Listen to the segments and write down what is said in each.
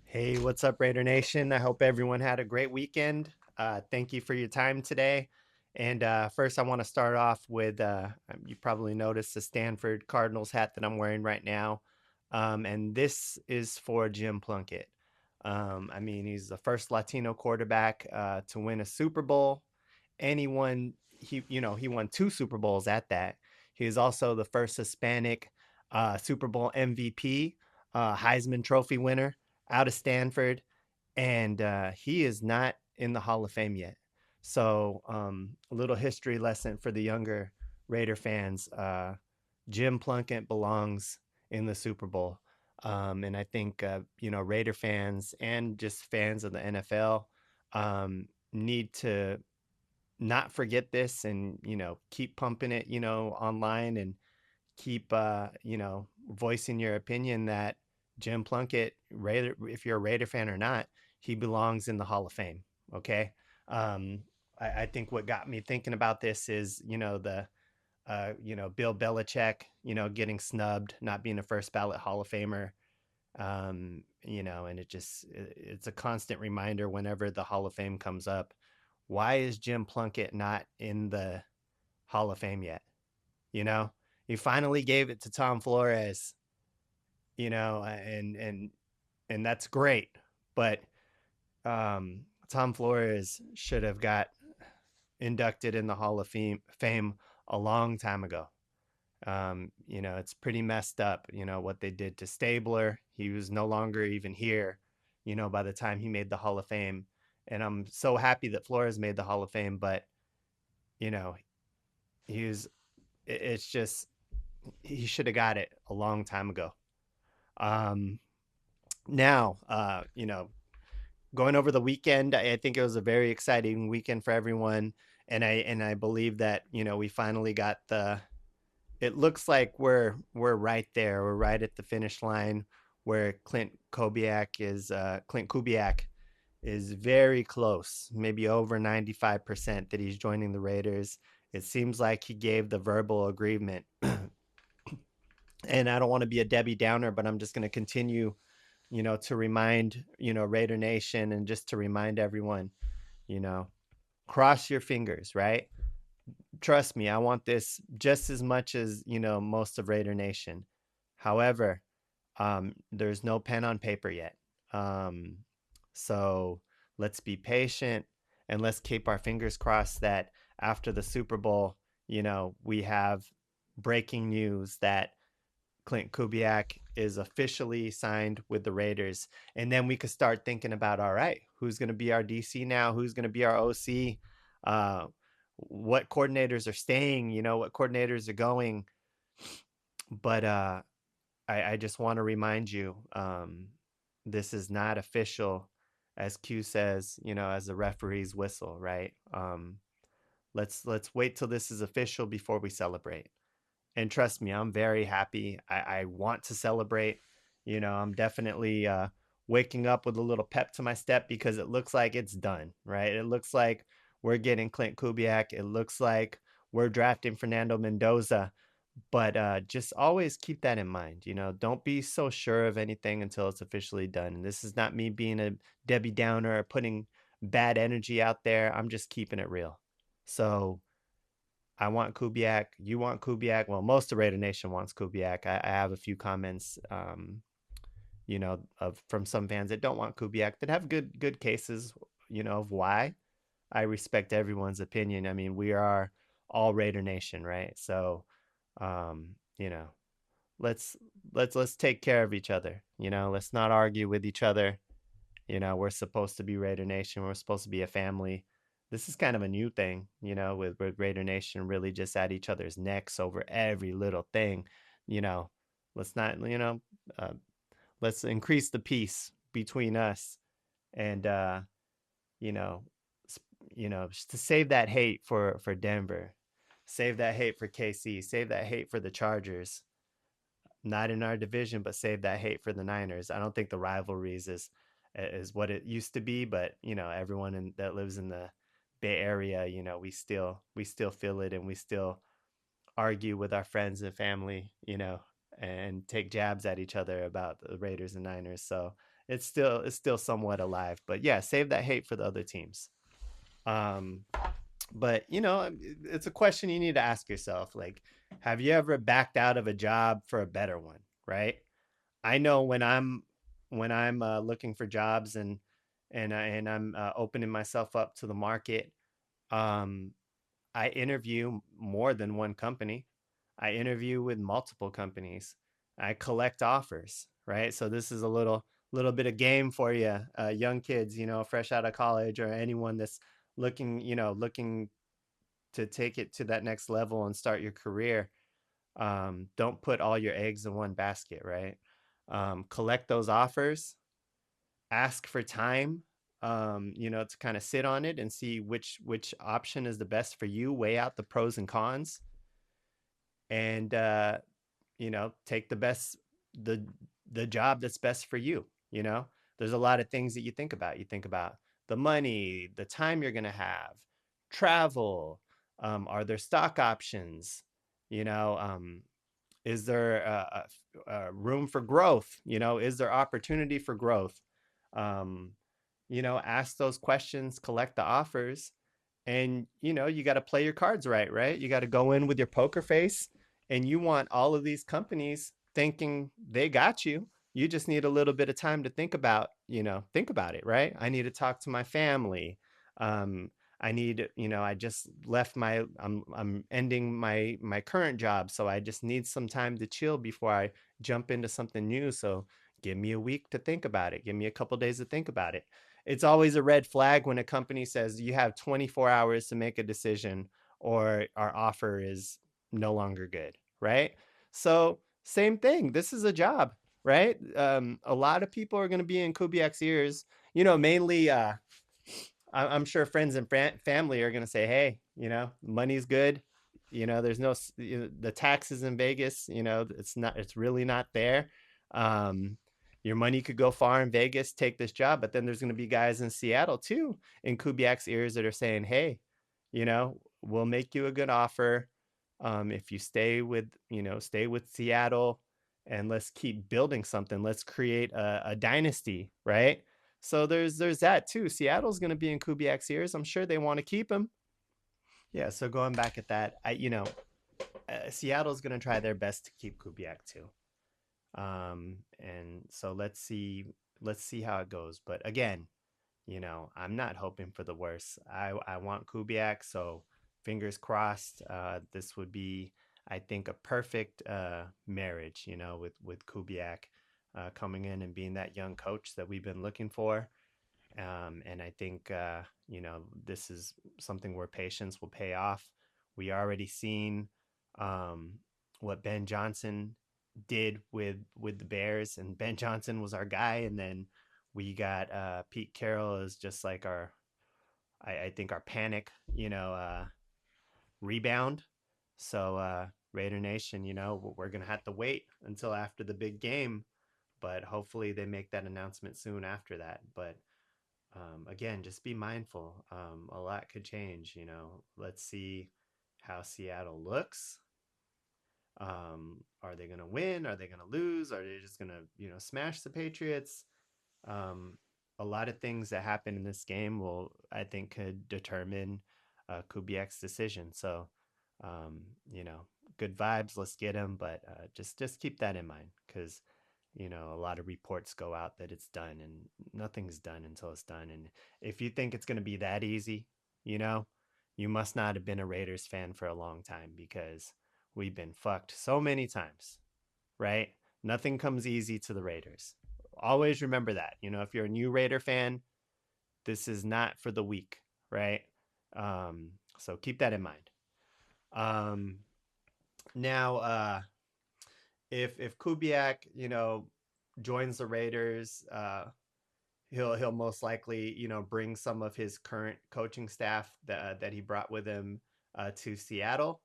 Hey, what's up, Raider Nation? I hope everyone had a great weekend. Thank you for your time today. And first, I want to start off with you probably noticed the Stanford Cardinals hat that I'm wearing right now. And this is for Jim Plunkett. I mean, he's the first Latino quarterback to win a Super Bowl. And he won two Super Bowls at that. He is also the first Hispanic Super Bowl MVP, Heisman Trophy winner out of Stanford, and he is not in the Hall of Fame yet. So, a little history lesson for the younger Raider fans: Jim Plunkett belongs in the Super Bowl, and I think Raider fans and just fans of the NFL need to not forget this, and keep pumping it, online, and keep voicing your opinion that Jim Plunkett, Raider, if you're a Raider fan or not, he belongs in the Hall of Fame. Okay. Um, I think what got me thinking about this is, the Bill Belichick, getting snubbed, not being a first ballot Hall of Famer. And it's a constant reminder whenever the Hall of Fame comes up. Why is Jim Plunkett not in the Hall of Fame yet? You know, he finally gave it to Tom Flores, and that's great. But Tom Flores should have got inducted in the Hall of Fame a long time ago. It's pretty messed up, what they did to Stabler. He was no longer even here, by the time he made the Hall of Fame. And I'm so happy that Flores made the Hall of Fame, but, you know, he was, it's just, he should have got it a long time ago. Um, now, going over the weekend, I think it was a very exciting weekend for everyone, and I believe that we finally got the. It looks like we're right there. We're right at the finish line where Clint Kubiak is very close, maybe over 95% that he's joining the Raiders. It seems like he gave the verbal agreement. And I don't want to be a Debbie Downer, but I'm just going to continue, to remind, Raider Nation, and just to remind everyone, you know, cross your fingers, right? Trust me, I want this just as much as, most of Raider Nation. However, there's no pen on paper yet. Um, so let's be patient, and let's keep our fingers crossed that after the Super Bowl, we have breaking news that Clint Kubiak is officially signed with the Raiders. And then we could start thinking about, all right, who's going to be our DC now? Who's going to be our OC? Uh, what coordinators are staying? What coordinators are going? But I just want to remind you, this is not official, as Q says, as the referee's whistle, right? Let's wait till this is official before we celebrate. And trust me, I'm very happy. I want to celebrate. I'm definitely waking up with a little pep to my step because it looks like it's done, right? It looks like we're getting Clint Kubiak. It looks like we're drafting Fernando Mendoza. But just always keep that in mind. Don't be so sure of anything until it's officially done. And this is not me being a Debbie Downer or putting bad energy out there. I'm just keeping it real. So I want Kubiak. You want Kubiak. Well, most of Raider Nation wants Kubiak. I have a few comments, of from some fans that don't want Kubiak that have good cases, of why. I respect everyone's opinion. I mean, we are all Raider Nation, right? So, um, you know, let's let's take care of each other. Let's not argue with each other. We're supposed to be Raider Nation. We're supposed to be a family. This is kind of a new thing, with Raider Nation really just at each other's necks over every little thing. You know, let's not, uh, let's increase the peace between us, and you know, to save that hate for Denver, save that hate for KC, save that hate for the Chargers. Not in our division, but save that hate for the Niners. I don't think the rivalries is what it used to be, but everyone that lives in the Bay Area, we still feel it, and we still argue with our friends and family, and take jabs at each other about the Raiders and Niners. So it's still somewhat alive. But yeah, save that hate for the other teams. Um, but it's a question you need to ask yourself. Like, have you ever backed out of a job for a better one? Right? I know when I'm looking for jobs and I'm opening myself up to the market. Um, I interview more than one company. I interview with multiple companies. I collect offers, right? So this is a little bit of game for you, young kids, fresh out of college, or anyone that's looking to take it to that next level and start your career. Don't put all your eggs in one basket, right? Collect those offers, ask for time, to kind of sit on it and see which option is the best for you, weigh out the pros and cons, and take the the job that's best for you. There's a lot of things that you think about the money, the time you're going to have, travel, are there stock options, you know is there room for growth, is there opportunity for growth. um, ask those questions, collect the offers, and you got to play your cards right. You got to go in with your poker face, and you want all of these companies thinking they got you. You just need a little bit of time to think about it, right? I need to talk to my family. um I need, I just left I'm ending my current job, so I just need some time to chill before I jump into something new. So give me a week to think about it, give me a couple days to think about it. It's always a red flag when a company says you have 24 hours to make a decision, or our offer is no longer good, right? So, same thing. This is a job, right? A lot of people are going to be in Kubiak's ears, mainly. I'm sure friends and family are going to say, hey, money's good. There's no, the taxes in Vegas, it's really not there. Um, your money could go far in Vegas, take this job, but then there's going to be guys in Seattle too, in Kubiak's ears, that are saying, hey, we'll make you a good offer. If you stay with Seattle, and let's keep building something. Let's create a dynasty, right? So there's that too. Seattle's going to be in Kubiak's ears. I'm sure they want to keep him. Yeah. So going back at that, Seattle's going to try their best to keep Kubiak too. And so let's see how it goes. But again, I'm not hoping for the worst. I want Kubiak, so fingers crossed. This would be, I think, a perfect marriage, with Kubiak coming in and being that young coach that we've been looking for. And I think, this is something where patience will pay off. We already seen um, what Ben Johnson did with the Bears, and Ben Johnson was our guy. And then we got Pete Carroll is just like I think our panic, rebound. So Raider Nation, we're gonna have to wait until after the big game, but hopefully they make that announcement soon after that. But again, just be mindful. A lot could change. Let's see how Seattle looks. Are they going to win? Are they going to lose? Are they just going to, smash the Patriots? Um, a lot of things that happen in this game will, I think, could determine Kubiak's decision. So, um, you know, good vibes. Let's get him, but just keep that in mind, because a lot of reports go out that it's done, and nothing's done until it's done. And if you think it's going to be that easy, you know, you must not have been a Raiders fan for a long time, because we've been fucked so many times, right? Nothing comes easy to the Raiders. Always remember that. If you're a new Raider fan, this is not for the weak, right? So keep that in mind. Um, now, if Kubiak, joins the Raiders, he'll most likely, bring some of his current coaching staff that he brought with him to Seattle.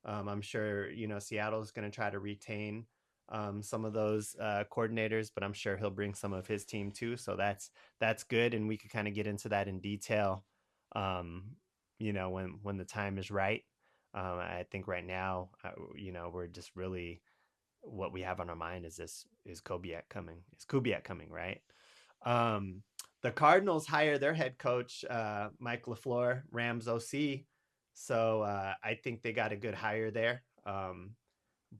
I'm sure Seattle's going to try to retain some of those coordinators, but I'm sure he'll bring some of his team too. So that's good, and we could kind of get into that in detail, um, when the time is right. I think right now, we're just really, what we have on our mind is Kubiak coming, right? Um, the Cardinals hire their head coach, Mike LaFleur, Rams OC. So I think they got a good hire there.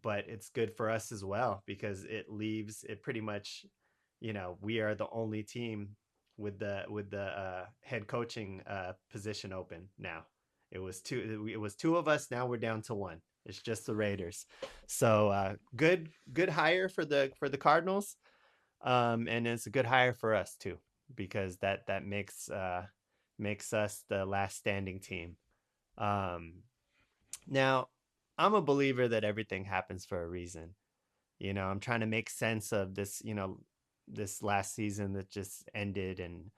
But it's good for us as well because it leaves it pretty much, we are the only team with the head coaching position open now. It was two of us. Now we're down to one. It's just the Raiders. So good hire for the Cardinals. And it's a good hire for us too, because that makes us the last standing team. Um, Now, I'm a believer that everything happens for a reason. I'm trying to make sense of this, this last season that just ended, and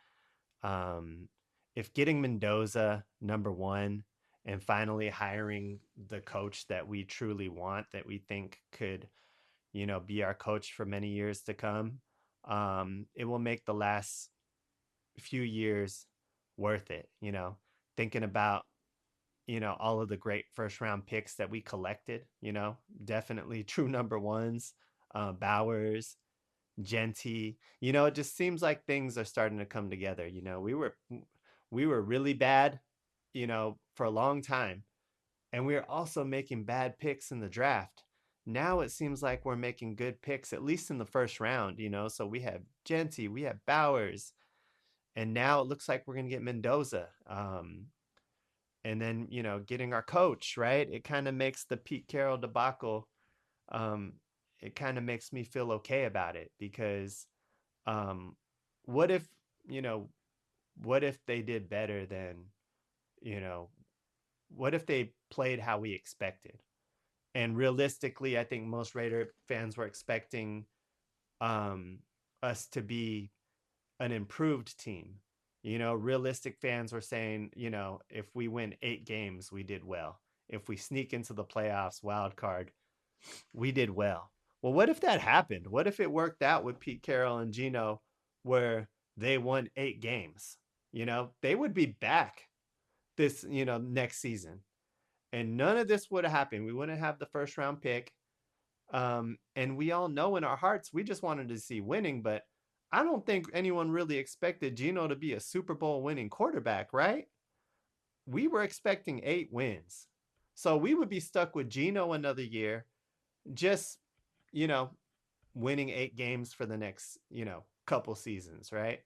um, if getting Mendoza number one and finally hiring the coach that we truly want, that we think could, be our coach for many years to come, it will make the last few years worth it. Thinking about all of the great first round picks that we collected, definitely true number ones, Bowers, Genty. It just seems like things are starting to come together. We were really bad, for a long time, and we are also making bad picks in the draft. Now it seems like we're making good picks, at least in the first round, So we have Genty, we have Bowers, and now it looks like we're gonna get Mendoza. And then getting our coach right, it kind of makes the Pete Carroll debacle, um it kind of makes me feel okay about it, because um what if you know what if they did better than you know what if they played how we expected? And realistically, I think most Raider fans were expecting um us to be an improved team. Realistic fans were saying, if we win 8 games, we did well. If we sneak into the playoffs, wild card, we did well. Well, what if that happened? What if it worked out with Pete Carroll and Gino, where they won 8 games? They would be back this, next season. And none of this would have happened. We wouldn't have the first round pick. And we all know in our hearts, we just wanted to see winning, but I don't think anyone really expected Gino to be a Super Bowl winning quarterback, right? We were expecting 8 wins. So we would be stuck with Gino another year, just, you know, winning 8 games for the next, couple seasons, right?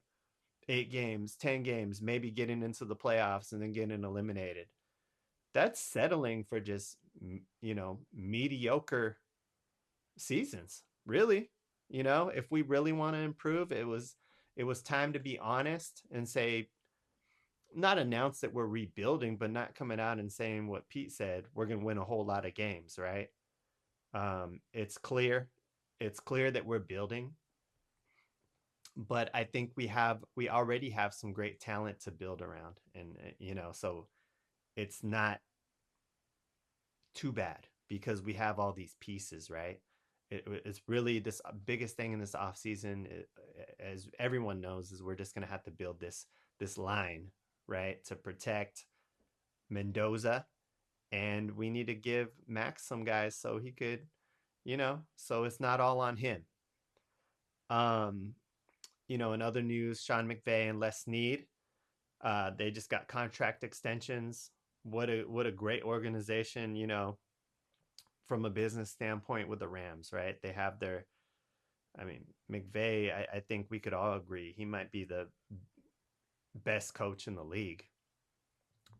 8 games, 10 games, maybe getting into the playoffs and then getting eliminated. That's settling for just, mediocre seasons, really. If we really want to improve, it was time to be honest and say, not announce that we're rebuilding, but not coming out and saying what Pete said, we're going to win a whole lot of games, right? It's clear that we're building, but I think we already have some great talent to build around, and so it's not too bad because we have all these pieces, right? It's really this biggest thing in this off season, as everyone knows, is we're just going to have to build this line, right, to protect Mendoza, and we need to give Max some guys so he could, so it's not all on him. Um, in other news, Sean McVay and Les Snead, they just got contract extensions. What a great organization, from a business standpoint with the Rams, right? They have their, I mean, McVay, I think we could all agree he might be the best coach in the league.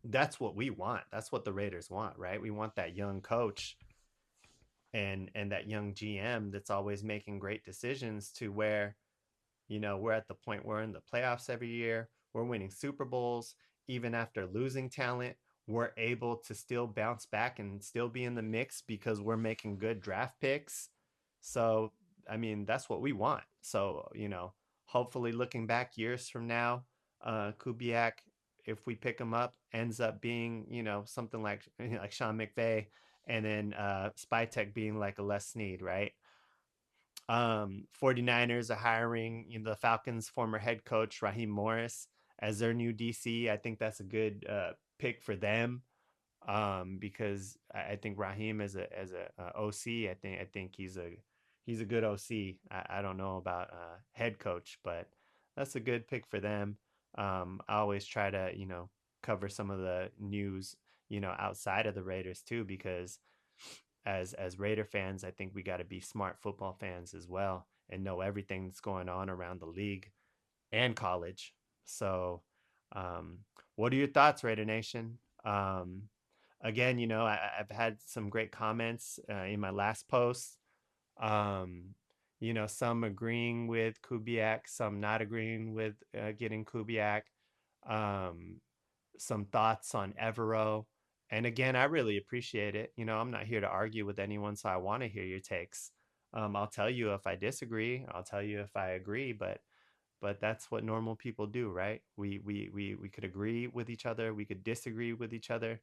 That's what we want. That's what the Raiders want, right? We want that young coach and that young GM that's always making great decisions, to where, we're at the point where we're in the playoffs every year. We're winning Super Bowls. Even after losing talent, we're able to still bounce back and still be in the mix because we're making good draft picks. So, I mean, that's what we want. So, hopefully looking back years from now, Kubiak, if we pick him up, ends up being, something like Sean McVay, and then Spytek being like a Les Snead, right? 49ers are hiring, the Falcons former head coach Raheem Morris as their new DC. I think that's a good pick for them, because I think Raheem as a OC, I think he's a good OC. I don't know about head coach, but that's a good pick for them. I always try to, cover some of the news, outside of the Raiders too, because as Raider fans, I think we got to be smart football fans as well and know everything that's going on around the league and college. So, um, what are your thoughts, Raider Nation? Again, I've had some great comments in my last post. Um, some agreeing with Kubiak, some not agreeing with getting Kubiak. Um, some thoughts on Evero. And again, I really appreciate it. I'm not here to argue with anyone, so I want to hear your takes. I'll tell you if I disagree. I'll tell you if I agree, but that's what normal people do, right? We could agree with each other, we could disagree with each other,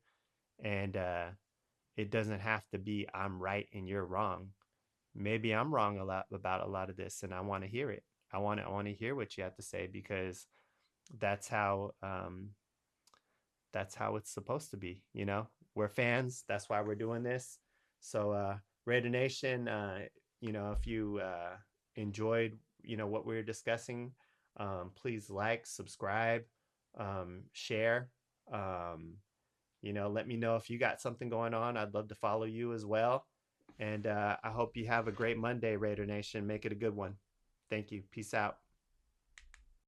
and it doesn't have to be I'm right and you're wrong. Maybe I'm wrong a lot about a lot of this, and I want to hear it. I want to hear what you have to say because that's how um, that's how it's supposed to be. We're fans. That's why we're doing this. So, Raider Nation, if you enjoyed, what we were discussing, please like, subscribe, share. Um, let me know if you got something going on. I'd love to follow you as well. And I hope you have a great Monday, Raider Nation. Make it a good one. Thank you. Peace out.